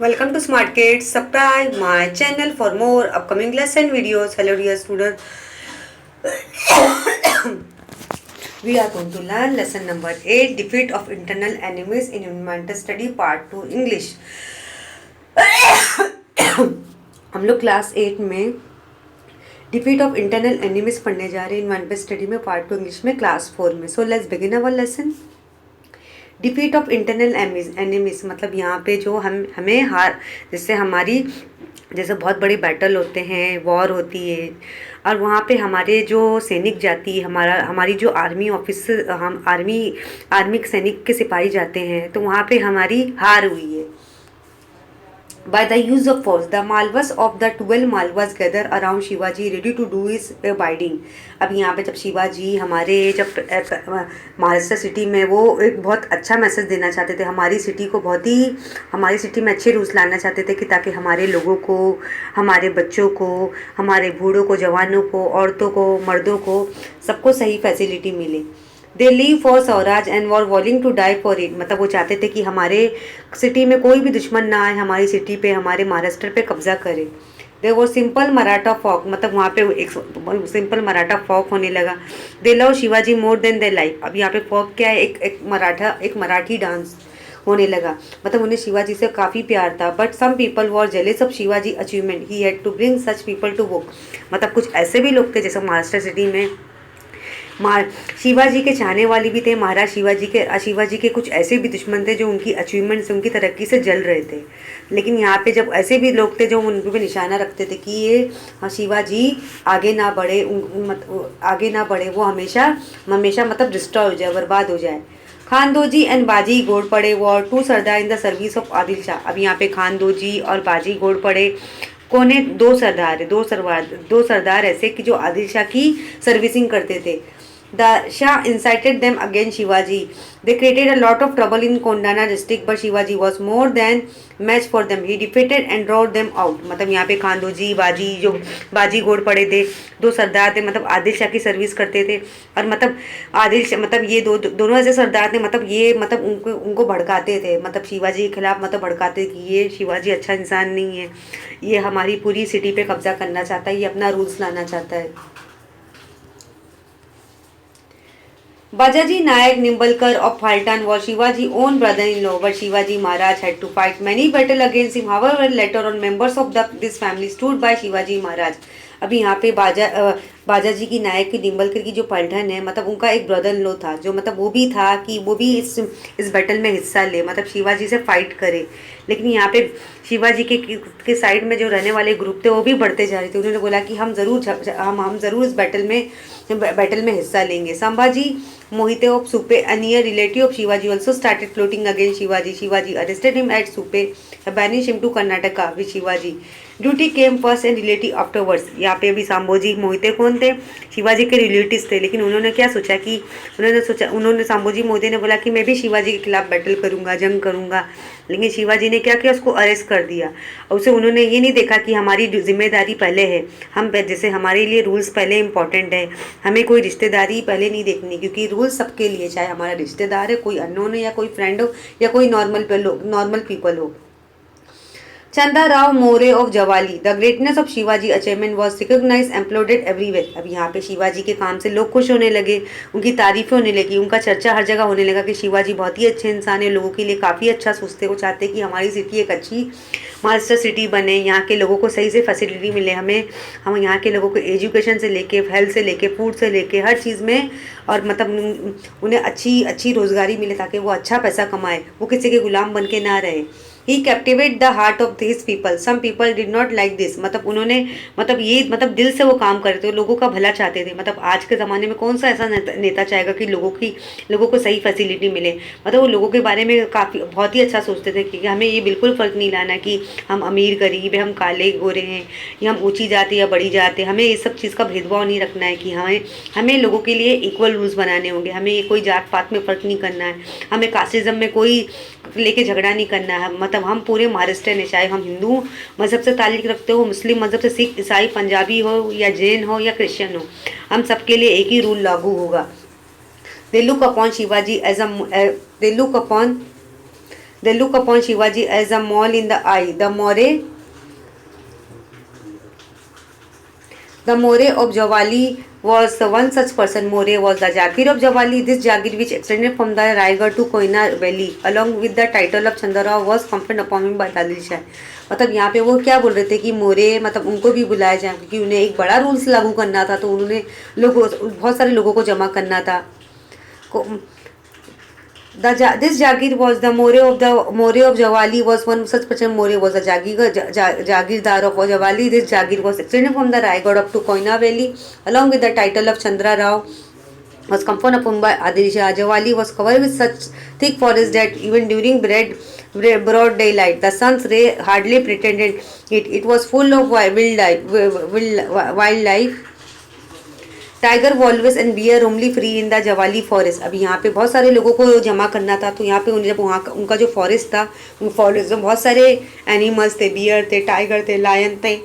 Welcome to Smart Kids. Subscribe my channel for more upcoming lesson videos. Hello dear student. We are going to learn lesson number 8, defeat of internal enemies in environmental study part 2 English. हम लोग class 8 में defeat of internal enemies पढ़ने जा रहे हैं environmental study में part 2 English में class 4 में. So let's begin our lesson. Defeat of internal enemies मतलब यहाँ पे जो हमें हार, जैसे हमारी जैसे बहुत बड़े बैटल होते हैं, वॉर होती है और वहाँ पे हमारे जो सैनिक जाती हमारी जो आर्मी ऑफिसर, हम आर्मी सैनिक के सिपाही जाते हैं, तो वहाँ पे हमारी हार हुई है. By the use of force, the Malwas of the 12 Malwas gather around Shivaji ready to do his bidding. अब यहाँ पे जब शिवाजी महाराष्ट्र सिटी में वो एक बहुत अच्छा मैसेज देना चाहते थे, हमारी सिटी में अच्छे रूल्स लाना चाहते थे कि ताकि हमारे लोगों को, हमारे बच्चों को, हमारे बूढ़ों को, जवानों को, औरतों को, मर्दों को, सबको सही फैसिलिटी मिले. They live for Swaraj and were willing to die for it. मतलब वो चाहते थे कि हमारे सिटी में कोई भी दुश्मन ना आए, हमारी सिटी पे, हमारे महाराष्ट्र पे कब्जा करे. दे वो सिंपल मराठा फॉक, मतलब वहाँ पे एक सिंपल मराठा फॉक होने लगा. They love Shivaji more than they life. अब यहाँ पे फॉक क्या है, एक मराठी डांस होने लगा. मतलब उन्हें शिवाजी से काफ़ी प्यार था. But some people were jealous of Shivaji achievement. He had to bring such people to work. मतलब कुछ ऐसे भी लोग थे जैसे महाराष्ट्र सिटी में शिवाजी के चाहने वाले भी थे. महाराज शिवाजी के कुछ ऐसे भी दुश्मन थे जो उनकी अचीवमेंट से, उनकी तरक्की से जल रहे थे. लेकिन यहाँ पे जब ऐसे भी लोग थे जो उन पे निशाना रखते थे कि ये शिवाजी आगे ना बढ़े, वो हमेशा मतलब डिस्ट्रॉय हो जाए, बर्बाद हो जाए. Khandoji and Baji Ghorpade were two sardar in the service of Adil Shah. अब यहाँ पे खानदोजी और बाजी घोड़पड़े कौन है? दो सरदार ऐसे कि जो आदिल शाह की सर्विसिंग करते थे. The Shah incited them against Shivaji. They created a lot of trouble in Kondana district, but Shivaji was more than match for them. He defeated and drove them out. मतलब यहाँ पे खानदोजी, बाजी घोड़ पड़े थे, दो सरदार थे, मतलब आदिल शाह की सर्विस करते थे. और मतलब ये दोनों ऐसे सरदार थे, मतलब उनको भड़काते थे, मतलब शिवाजी के खिलाफ मतलब भड़काते कि ये शिवाजी अच्छा इंसान नहीं है, ये हमारी पूरी सिटी पे कब्जा करना चाहता है, ये अपना रूल्स लाना चाहता है. Bajaji Nayak Nimbalkar of Phaltan was Shivaji's own brother-in-law, but Shivaji Maharaj had to fight many battles against him. However, later on, members of this family stood by Shivaji Maharaj. अभी यहाँ पे बाजाजी की नायक की निम्बलकर की जो पलटन है, मतलब उनका एक ब्रदर इन लॉ था जो मतलब वो भी था कि वो भी इस बैटल में हिस्सा ले, मतलब शिवाजी से फाइट करे. लेकिन यहाँ पे शिवाजी के साइड में जो रहने वाले ग्रुप थे वो भी बढ़ते जा रहे थे. उन्होंने बोला कि हम ज़रूर इस बैटल में हिस्सा लेंगे. Sambhaji Mohite of Supe, a near relative of Shivaji, also started plotting against Shivaji. Shivaji arrested him at Supe, banished him to Karnataka with Shivaji. Duty came first and relative afterwards. यहाँ पे भी सांभोजी मोहिते कौन थे? शिवाजी के relatives थे. लेकिन उन्होंने क्या सोचा कि सांभोजी मोहिते ने बोला कि मैं भी शिवाजी के खिलाफ बैटल करूँगा, जंग करूँगा. लेकिन शिवाजी ने क्या किया, उसको अरेस्ट कर दिया. और उसे उन्होंने ये नहीं देखा कि हमारी जिम्मेदारी पहले है, हम जैसे हमारे लिए रूल्स पहले इम्पॉर्टेंट है, हमें कोई रिश्तेदारी पहले नहीं देखनी, क्योंकि रूल्स सबके लिए, चाहे हमारा रिश्तेदार है, कोई अननोन है, या कोई फ्रेंड हो, या कोई नॉर्मल पीपल हो. Chanda Rao More of Javali. The greatness of Shivaji achievement was recognise employed everywhere. अब यहाँ पे शिवाजी के काम से लोग खुश होने लगे, उनकी तारीफें होने लगी, उनका चर्चा हर जगह होने लगा कि शिवाजी बहुत ही अच्छे इंसान है, लोगों के लिए काफ़ी अच्छा सोचते, वो चाहते कि हमारी सिटी एक अच्छी महाराष्ट्र सिटी बने, यहाँ के लोगों को सही से फैसिलिटी मिले, हम यहाँ के लोगों को एजुकेशन से लेके, हेल्थ से लेके, फूड से लेके, हर चीज़ में, और मतलब उन्हें अच्छी रोज़गारी मिले ताकि वो अच्छा पैसा कमाए, वो किसी के गुलाम बन के ना रहे. He captivated the heart of these people. Some people did not like this. मतलब उन्होंने मतलब दिल से वो काम कर रहे थे, लोगों का भला चाहते थे. मतलब आज के ज़माने में कौन सा ऐसा नेता चाहेगा कि लोगों को सही फैसिलिटी मिले. मतलब वो लोगों के बारे में बहुत ही अच्छा सोचते थे कि हमें ये बिल्कुल फ़र्क नहीं लाना कि हम अमीर गरीब है, हम काले गोरे हैं, या हम ऊँची जाति या बड़ी जाति, हमें ये सब चीज़ का भेदभाव नहीं रखना है कि हमें लोगों के लिए इक्वल रूल्स बनाने होंगे, हमें कोई जात पात में फ़र्क नहीं करना है, हमें कास्टिज़म में कोई लेके झगड़ा नहीं करना है. मतलब हम पूरे महाराष्ट्र में, चाहे हम हिंदू मज़हब से ताल्लुक़ रखते हो, मुस्लिम मज़हब से, सिख, ईसाई, पंजाबी हो, या जैन हो, या क्रिश्चियन हो, हम सबके लिए एक ही रूल लागू होगा. They look upon They look upon Shivaji as a mole in the eye. The More of Jawali was one such person. More was the Jagir of Jawali. This Jagir, which extended from the Raigad to Koina Valley, along with the title of Chandarao, was conferred upon him by Dalil Shah. मतलब यहाँ पे वो क्या बोल रहे थे कि मोरे मतलब उनको भी बुलाया जाए, क्योंकि उन्हें एक बड़ा रूल्स लागू करना था, तो उन्होंने लोगों बहुत सारे लोगों को जमा करना था. This Jagir was the More of Jawali was one such person. More was a Jagirdar of Jawali. This Jagir was extended from the Raigad up to Koina Valley, along with the title of Chandra Rao. Was conferred upon by Adil Shah. Jawali was covered with such thick forest that even during broad daylight, the sun's ray hardly pretended it. It was full of wildlife. Tiger wolves and bear roamed free in the Javali forest. अभी यहाँ पे बहुत सारे लोगों को जमा करना था, तो यहाँ पे जब वहाँ उनका जो फॉरेस्ट था, उन फॉरेस्ट में बहुत सारे एनिमल्स थे, बियर थे, टाइगर थे, लायन थे.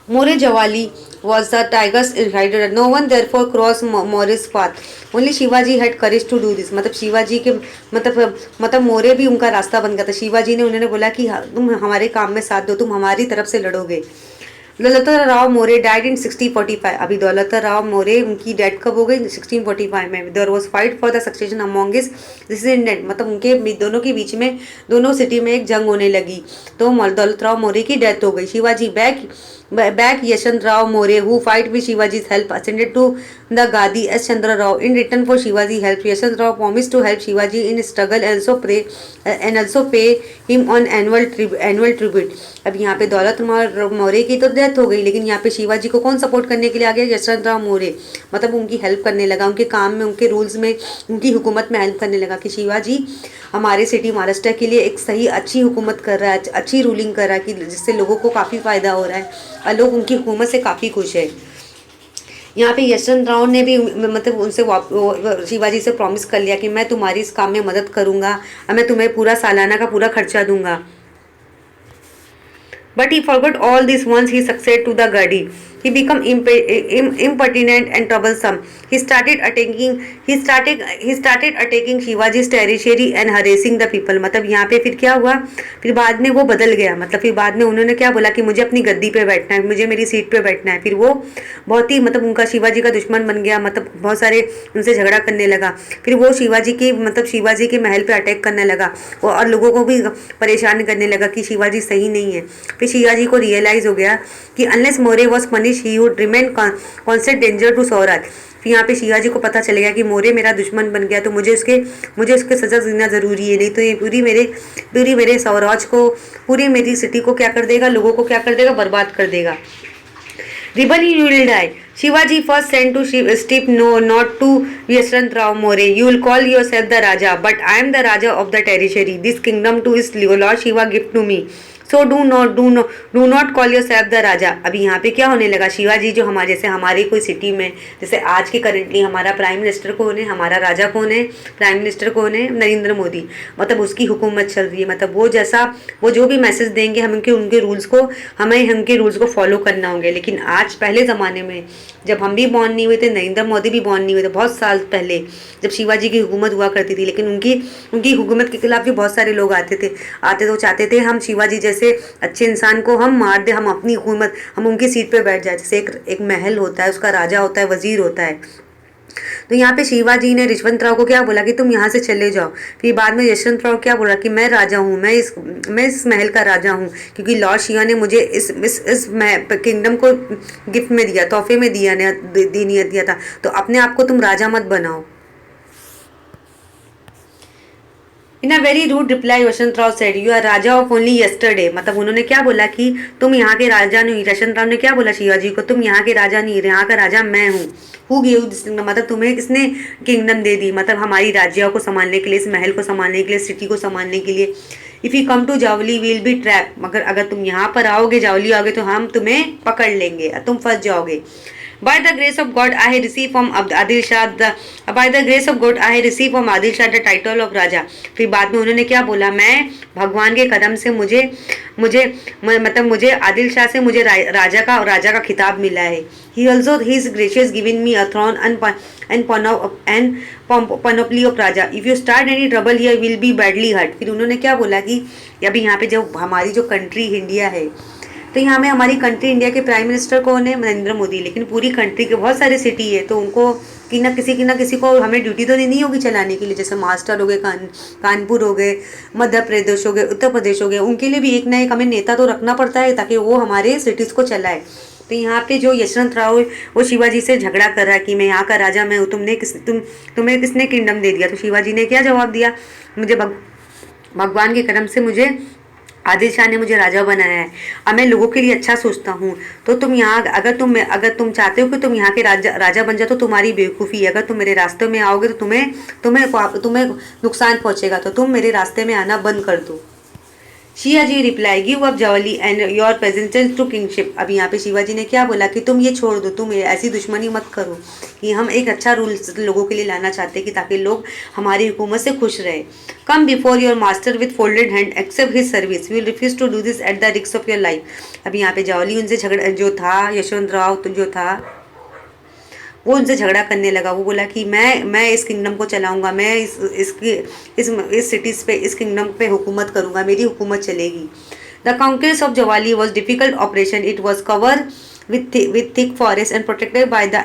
मोरे Jawali was the tiger's rider. No one therefore crossed More's path. Only Shivaji had courage to do this. मतलब शिवाजी के मतलब मोरे भी उनका रास्ता बन गया था. शिवाजी ने उन्होंने बोला कि तुम हमारे काम में साथ दो, तुम हमारी तरफ से लड़ोगे. दौलत राव मोरे डाइड इन 1645. अभी दौलत राव मोरे उनकी डेथ कब हो गई? 1645 में. There was fight for the succession among his descendant. मतलब उनके दोनों के बीच में दोनों सिटी में एक जंग होने लगी, तो दौलत राव मोरे की डेथ हो गई. Shivaji back Yashwant Rao More, who fight with Shivaji's help, ascended to the Gadi as Chandra Rao. In return for Shivaji's help, Yashwant Rao promised to help Shivaji in struggle and also pay him on annual tribute. अब यहाँ पे दौलत मोरे की तो death हो गई, लेकिन यहाँ पे शिवाजी को कौन सपोर्ट करने के लिए आ गया? यशवंत राव मोरे. मतलब उनकी हेल्प करने लगा, उनके काम में, उनके रूल्स में, उनकी हुकूमत में हेल्प करने लगा कि शिवाजी हमारे सिटी महाराष्ट्र के लिए एक सही अच्छी हुकूमत कर रहा है, अच्छी रूलिंग कर रहा है, कि जिससे लोगों को काफ़ी फ़ायदा हो रहा है और लोग उनकी हुकूमत से काफ़ी खुश है. यहाँ पे यशवंत राव ने भी मतलब उनसे शिवाजी से प्रॉमिस कर लिया कि मैं तुम्हारी इस काम में मदद करूँगा और मैं तुम्हें पूरा सालाना का पूरा खर्चा दूंगा. But he forgot all this once he succeeded to the Gadi. He became impertinent and troublesome. He started attacking Shivaji's territory and harassing the people. मतलब यहाँ पे फिर क्या हुआ? फिर बाद में वो बदल गया. मतलब फिर बाद में उन्होंने क्या बोला कि मुझे अपनी गद्दी पे बैठना है, मुझे मेरी सीट पे बैठना है. फिर वो बहुत ही मतलब उनका शिवाजी का दुश्मन बन गया. मतलब बहुत सारे उनसे झगड़ा करने लगा. फिर वो शिवाजी के महल पे अटैक करने लगा और लोगों को भी परेशान करने लगा कि शिवाजी सही नहीं है. फिर शिवाजी को रियलाइज हो गया कि unless More was punish he would remain constant danger to Swaraj. फिर यहाँ पे शिवाजी को पता चलेगा कि मोरे मेरा दुश्मन बन गया, तो मुझे उसके सजा देना ज़रूरी है, नहीं तो ये पूरी मेरे स्वराज को, पूरी मेरी सिटी को क्या कर देगा, लोगों को क्या कर देगा, बर्बाद कर देगा. Rebel, you will die. Shivaji first sent to Steve, no, not to Yashwant Rao More. You will call yourself the Raja, but I am the Raja of the territory. This kingdom to is Lord Shiva gift to me. So do not call yourself the Raja. अभी यहाँ पे क्या होने लगा? शिवाजी जो हमारे कोई city में, जैसे आज के करंटली हमारा प्राइम मिनिस्टर कौन है, हमारा राजा कौन है, प्राइम मिनिस्टर कौन है? नरेंद्र मोदी. मतलब उसकी हुकूमत चल रही है. मतलब वो जो भी मैसेज देंगे हमें उनके रूल्स को फॉलो करना होंगे. लेकिन आज पहले ज़माने में जब हम भी बॉर्न नहीं हुए थे, नरेंद्र मोदी भी बॉर्न नहीं हुए थे, बहुत साल पहले जब शिवाजी की हुकूमत हुआ करती थी, लेकिन उनकी हुकूमत के खिलाफ भी बहुत सारे लोग आते थे, वो चाहते थे हम शिवाजी जैसे अच्छे इंसान को हम मार दे, हम अपनी हुकूमत, हम उनकी सीट पे बैठ जाए. जैसे एक महल होता है, उसका राजा होता है, वजीर होता है. तो यहाँ पे शिवाजी ने यशवंत राव को क्या बोला कि तुम यहाँ से चले जाओ. फिर बाद में यशवंत राव क्या बोला कि मैं राजा हूँ, मैं इस महल का राजा हूँ, क्योंकि लॉर्ड शिवा ने मुझे इस किंगडम को गिफ्ट में दिया, तोहफे में दिया था. तो अपने आप को तुम राजा मत बनाओ. In a very rude reply Yashwant Rao said, you are raja of only yesterday. मतलब उन्होंने क्या बोला कि तुम यहाँ के राजा नहीं. यशवंत राव ने क्या बोला शिवाजी को, तुम यहाँ के राजा नहीं, यहाँ का राजा मैं हूँ. हु गिव दिस किंगडम, मतलब तुम्हें किसने किंगडम दे दी, मतलब हमारी राज्यों को संभालने के लिए, इस महल को संभालने के लिए, सिटी को संभालने के लिए. If you come to Javli will be trap, मगर अगर तुम यहाँ पर आओगे, जावली आओगे, तो हम तुम्हें पकड़ लेंगे, तुम फंस जाओगे. By the grace of God, I received from Adil Shah the by the grace of God, I received from Adil Shah the title of राजा। फिर बाद में उन्होंने क्या बोला, मैं भगवान के कदम से मुझे मुझे मतलब मुझे आदिल शाह से मुझे राजा का खिताब मिला है। He also his gracious given me a throne and panoply of Raja. If you start any trouble here will be badly hurt। फिर उन्होंने क्या बोला कि अभी यहाँ पे जो हमारी जो कंट्री इंडिया है, तो यहाँ में हमारी कंट्री इंडिया के प्राइम मिनिस्टर कौन है, नरेंद्र मोदी। लेकिन पूरी कंट्री के बहुत सारे सिटी है, तो उनको कि ना किसी को हमें ड्यूटी तो देनी होगी चलाने के लिए। जैसे महाराष्ट्र हो गए, कानपुर हो गए, मध्य प्रदेश हो गए, उत्तर प्रदेश हो गए, उनके लिए भी एक ना एक हमें नेता तो रखना पड़ता है ताकि वो हमारे सिटीज़ को चलाए। तो यहाँ पे जो यशवंत राव वो शिवाजी से झगड़ा कर रहा है कि मैं यहाँ का राजा मैं हूँ, तुम्हें किसने किंगडम दे दिया। तो शिवाजी ने क्या जवाब दिया, मुझे भगवान के कदम से मुझे आदिल शाह ने मुझे राजा बनाया है। अब मैं लोगों के लिए अच्छा सोचता हूँ। तो तुम यहाँ अगर तुम चाहते हो कि तुम यहाँ के राजा बन जाओ, तो तुम्हारी बेवकूफ़ी है। अगर तुम मेरे रास्ते में आओगे तो तुम्हें नुकसान पहुँचेगा, तो तुम मेरे रास्ते में आना बंद कर दो। Shivaji reply, give up Javli and your pretensions to kingship. अब यहाँ पे शिवाजी ने क्या बोला कि तुम ये छोड़ दो, तुम ऐसी दुश्मनी मत करो। कि हम एक अच्छा रूल लोगों के लिए लाना चाहते हैं कि ताकि लोग हमारी हुकूमत से खुश रहे। Come before your master with folded hand accept his service, we will refuse to do this at the risk of your life. अब यहाँ पे जवाली उनसे झगड़ा जो था, यशवंत राव तो जो था वो उनसे झगड़ा करने लगा। वो बोला कि मैं इस किंगडम को चलाऊंगा, मैं इस सिटीज़ पे, इस किंगडम पे हुकूमत करूंगा, मेरी हुकूमत चलेगी। The conquest of Javli was difficult operation. It was cover with thick forest and protected by the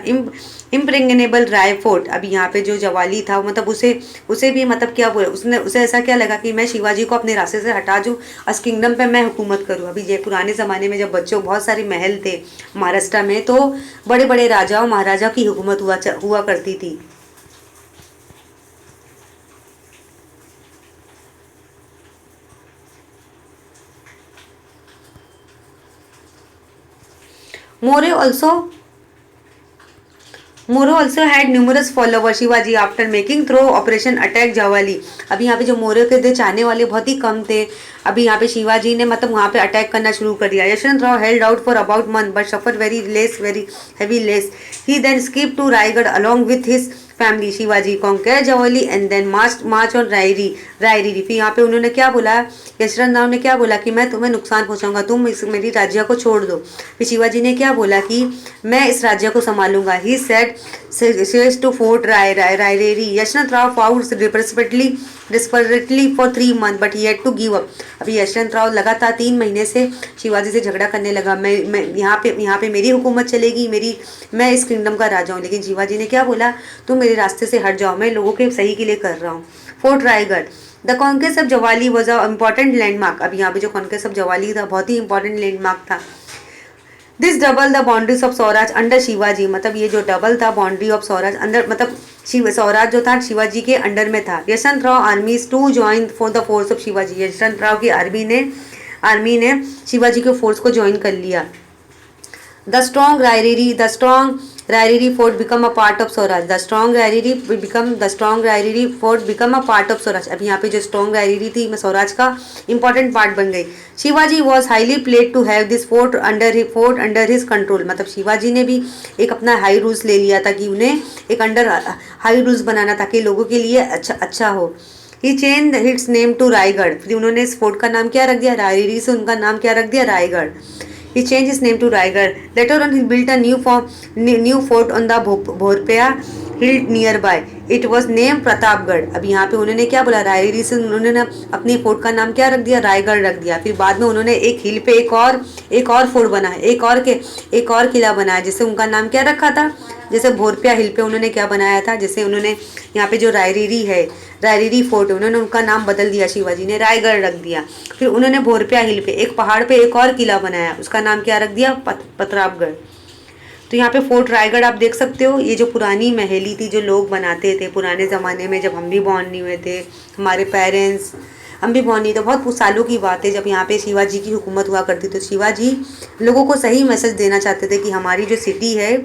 impregnable Rai fort. अब यहाँ पे जो जवाली था मतलब उसे भी मतलब क्या बोला, उसे ऐसा क्या लगा कि मैं शिवाजी को अपने रास्ते से हटा दूँ, इस किंगडम पे मैं हुकूमत करूँ। अभी ये पुराने ज़माने में जब बच्चों बहुत सारे महल थे महाराष्ट्र में, तो बड़े बड़े राजाओं महाराजा की हुकूमत हुआ करती थी। Moro also had numerous followers Shivaji after making through operation attack Jawali। अभी यहाँ पे जो मोरे के थे चाहने वाले बहुत ही कम थे। अभी यहाँ पे शिवाजी ने मतलब वहाँ पे अटैक करना शुरू कर दिया। Yashwant Rao held out for about month but suffered very heavy loss। He then escaped to Raigad along with his family. Shivaji conquered Jawali and then march on रायरीरी। फिर यहाँ पे उन्होंने क्या बोला, यशवंत राव ने क्या बोला कि मैं तुम्हें नुकसान पहुँचाऊंगा, तुम मेरी राज्य को छोड़ दो। फिर शिवाजी ने क्या बोला कि मैं इस राज्य को संभालूंगा। ही says to fort रायरेरी। Yashwant Rao fought desperately for 3 months but he had to give up। अभी यशवंत राव लगातार 3 महीने से शिवाजी से झगड़ा करने लगा। मैं यहाँ पे मेरी हुकूमत चलेगी, मैं इस किंगडम का राजा हूँ। लेकिन शिवाजी ने क्या बोला, तुम मेरे रास्ते से हट जाओ, मैं लोगों के सही के लिए कर रहा हूँ। Fort Raigarh. The conquest of Javli was a important landmark. अब यहाँ पे जो कॉन्क्वेस्ट ऑफ जवाली था बहुत ही इंपॉर्टेंट लैंडमार्क था। This double the boundaries of Swaraj under Shivaji. मतलब ये जो डबल था बाउंड्री ऑफ स्वराज अंदर, मतलब स्वराज जो था शिवाजी के अंडर में था। Yashwant Rao armies to join for the force of Shivaji. Yashwant Rao की आर्मी ने शिवाजी के फोर्स को ज्वाइन कर लिया। The strong Rairiri fort become a part of Swaraj। The strong Rairiri fort become a part of Swaraj। अब यहाँ पे जो strong Rairiri थी मैं स्वराज का important part बन गई। Shivaji was highly pleased to have this fort under his control। मतलब शिवाजी ने भी एक अपना हाई रूल्स ले लिया था कि उन्हें एक अंडर हाई रूल्स बनाना ताकि लोगों के लिए अच्छा हो। He changed its name to Raigarh. फिर उन्होंने इस फोर्ट का नाम क्या रख दिया, रायरीरी से उनका नाम क्या रख दिया, Raigarh. He changed his name to Raigad। Later on, he built a new fort on the Bhorpaya hill nearby। It was named Pratapgarh. अब यहाँ पे उन्होंने क्या बोला, रायरी से उन्होंने अपने फोर्ट का नाम क्या रख दिया, रायगढ़ रख दिया। फिर बाद में उन्होंने एक हिल पे एक और फोर्ट बनाया, एक और किला बनाया, जिसे उनका नाम क्या रखा था, जैसे भोरपिया हिल पे उन्होंने क्या बनाया था, जैसे उन्होंने यहाँ पे जो रायरीरी फोर्ट है उन्होंने उनका नाम बदल दिया, शिवाजी ने रायगढ़ रख दिया। फिर उन्होंने भोरपिया हिल पे एक पहाड़ पे एक और किला बनाया, उसका नाम क्या रख दिया, प्रतापगढ़। तो यहाँ पे फोर्ट रायगढ़ आप देख सकते हो। ये जो पुरानी महली थी जो लोग बनाते थे पुराने ज़माने में, जब हम भी बॉर्न नहीं हुए थे, हमारे पेरेंट्स हम भी बॉर्न नहीं थे, बहुत सालों की बात है जब यहाँ पे शिवाजी की हुकूमत हुआ करती। तो शिवाजी लोगों को सही मैसेज देना चाहते थे कि हमारी जो सिटी है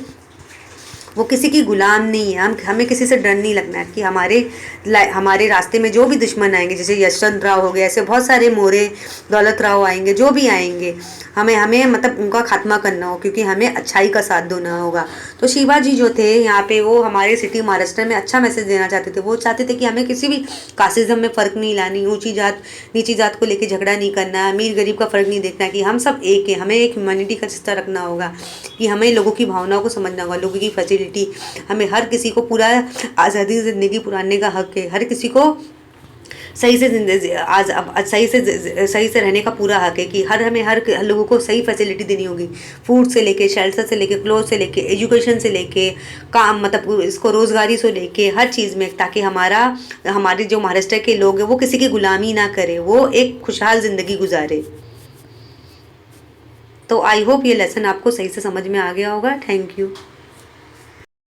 वो किसी की गुलाम नहीं है। हम हमें किसी से डर नहीं लगना है कि हमारे रास्ते में जो भी दुश्मन आएंगे, जैसे यशवंत राव हो गए, ऐसे बहुत सारे मोरे दौलत राव आएंगे, जो भी आएंगे, हमें हमें मतलब उनका खात्मा करना हो, क्योंकि हमें अच्छाई का साथ देना होगा। तो शिवाजी जो थे यहाँ पे, वो हमारे सिटी महाराष्ट्र में अच्छा मैसेज देना चाहते थे। वो चाहते थे कि हमें किसी भी कास्टिज्म में फ़र्क नहीं लानी, ऊंची जात नीची जात को लेके झगड़ा नहीं करना, अमीर गरीब का फ़र्क नहीं देखना, कि हम सब एक हैं। हमें एक ह्यूमैनिटी का रिश्ता रखना होगा, कि हमें लोगों की भावनाओं को समझना होगा, लोगों की फैसिलिटी, हमें हर किसी को पूरा आज़ादी से ज़िंदगी पुराने का हक है। हर किसी को सही से सही से रहने का पूरा हक है, कि हर लोगों को सही फैसिलिटी देनी होगी, फूड से लेके, शेल्टर से लेके, क्लोथ से लेके, एजुकेशन से लेके, काम मतलब इसको रोज़गारी से लेके, हर चीज़ में, ताकि हमारे जो महाराष्ट्र के लोग हैं वो किसी की गुलामी ना करें, वो एक खुशहाल ज़िंदगी गुजारे। तो आई होप ये लेसन आपको सही से समझ में आ गया होगा। Thank you.